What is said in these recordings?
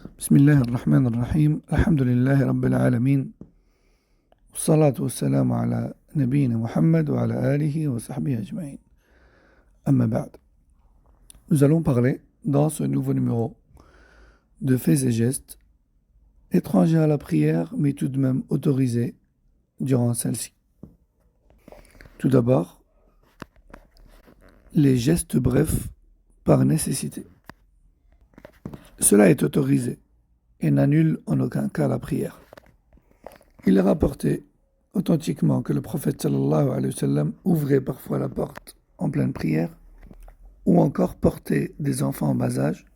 بسم الله الرحمن الرحيم الحمد لله رب العالمين والصلاة والسلام على نبينا محمد وعلى آله وصحبه أجمعين أما بعد. Nous allons parler dans ce nouveau numéro de faits et gestes étrangers à la prière mais tout de même autorisés durant celle-ci. Tout d'abord, les gestes brefs par nécessité. Cela est autorisé et n'annule en aucun cas la prière. Il est rapporté authentiquement que le prophète sallallahu alayhi wa sallam ouvrait parfois la porte en pleine prière, ou encore portait des enfants en bas âge,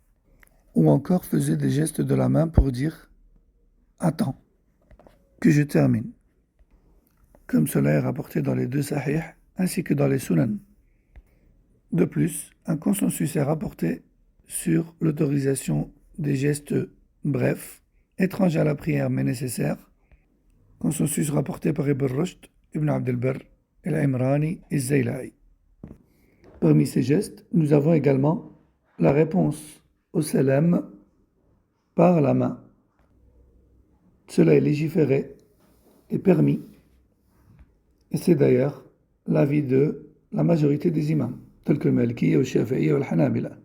ou encore faisait des gestes de la main pour dire « Attends, que je termine », comme cela est rapporté dans les deux sahih ainsi que dans les sunan. De plus, un consensus est rapporté sur l'autorisation des gestes brefs, étrangers à la prière mais nécessaires, consensus rapporté par Ibn Rushd, Ibn Abd al-Barr, Al-Imrani et Zayla'i. Parmi ces gestes, nous avons également la réponse au salam par la main. Cela est légiféré et permis, et c'est d'ailleurs l'avis de la majorité des imams, tels que le Maliki, le Shafi'i et le Hanabila.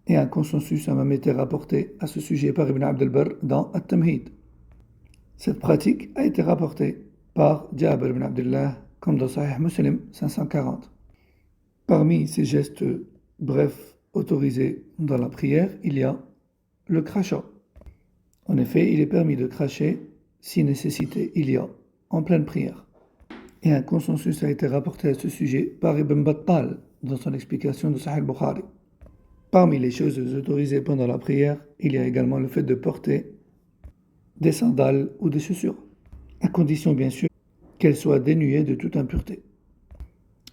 Et un consensus a même été rapporté à ce sujet par Ibn Abd al-Barr dans At-Tamhid. Cette pratique a été rapportée par Jabir ibn Abdullah comme dans Sahih Muslim 540. Parmi ces gestes brefs autorisés dans la prière, il y a le crachat. En effet, il est permis de cracher si nécessité il y a en pleine prière. Et un consensus a été rapporté à ce sujet par Ibn Battal dans son explication de Sahih Bukhari. Parmi les choses autorisées pendant la prière, il y a également le fait de porter des sandales ou des chaussures, à condition bien sûr qu'elles soient dénuées de toute impureté.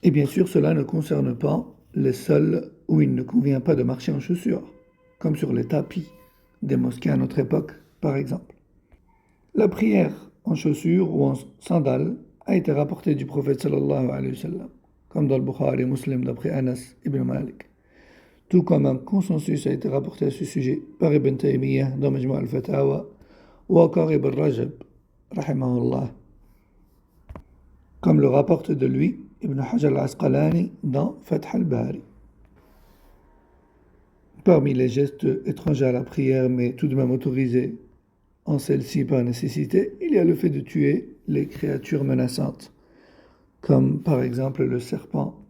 Et bien sûr, cela ne concerne pas les sols où il ne convient pas de marcher en chaussures, comme sur les tapis des mosquées à notre époque, par exemple. La prière en chaussures ou en sandales a été rapportée du prophète sallallahu alayhi wa sallam, comme dans le Bukhari et Muslim d'après Anas ibn Malik. Tout comme un consensus a été rapporté à ce sujet par Ibn Taymiyyah dans Majmu' al-Fatawa ou encore Ibn Rajab, rahimahullah, comme le rapporte de lui Ibn Hajar al-Asqalani dans Fath al-Bari. Parmi les gestes étrangers à la prière mais tout de même autorisés en celle-ci par nécessité, il y a le fait de tuer les créatures menaçantes, comme par exemple le serpent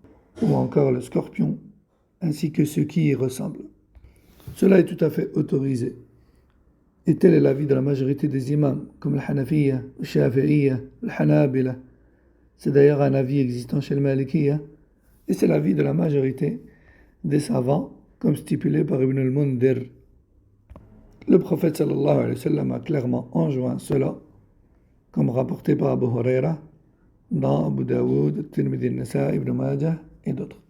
ou encore le scorpion, ainsi que ceux qui y ressemblent. Cela est tout à fait autorisé. Et tel est l'avis de la majorité des imams, comme le Hanafiyya, le Shafi'iyya, le Hanabila. C'est d'ailleurs un avis existant chez le Malikiyya, et c'est l'avis de la majorité des savants, comme stipulé par Ibn al-Mundhir. Le prophète sallallahu alayhi wa sallam a clairement enjoint cela, comme rapporté par Abu Huraira, dans Abu Daoud, Tirmidhi al-Nasa, Ibn Majah et d'autres.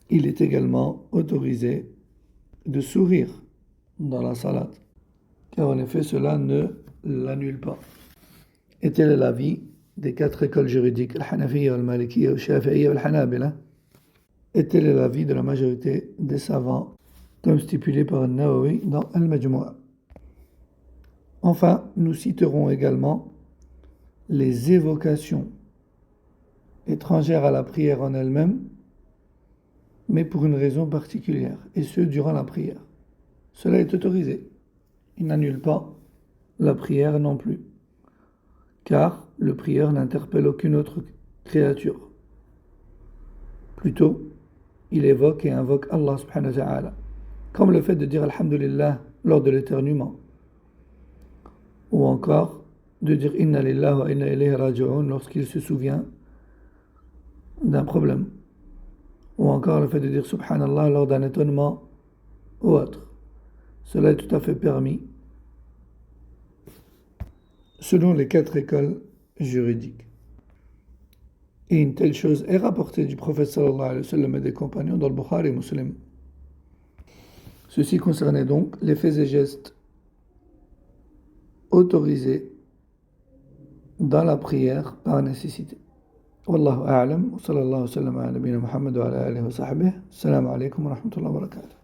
Il est également autorisé de sourire dans la salat, car en effet cela ne l'annule pas. Et tel est l'avis des quatre écoles juridiques, le Hanafiyya, le Malikiyya, le Shafi'iyya et le Hanabila. Et tel est l'avis de la majorité des savants, comme stipulé par An-Nawawi dans Al-Majmu'a. Enfin, nous citerons également les évocations étrangères à la prière en elle-même, mais pour une raison particulière, et ce durant la prière. Cela est autorisé. Il n'annule pas la prière non plus, car le prieur n'interpelle aucune autre créature. Plutôt, il évoque et invoque Allah subhanahu wa ta'ala, comme le fait de dire Alhamdulillah lors de l'éternuement, ou encore de dire Inna lillahi wa inna ilayhi raji'un lorsqu'il se souvient d'un problème, ou encore le fait de dire Subhanallah lors d'un étonnement ou autre. Cela est tout à fait permis selon les quatre écoles juridiques. Et une telle chose est rapportée du prophète sallallahu alayhi wa sallam et des compagnons dans le Bukhari et Muslim. Ceci concernait donc les faits et gestes autorisés dans la prière par nécessité. Wallahu a'lam, wa sallallahu wa sallam ala nabina Muhammad wa ala alihi wa sahbihi. Assalamu alaikum wa rahmatullahi wa barakatuh.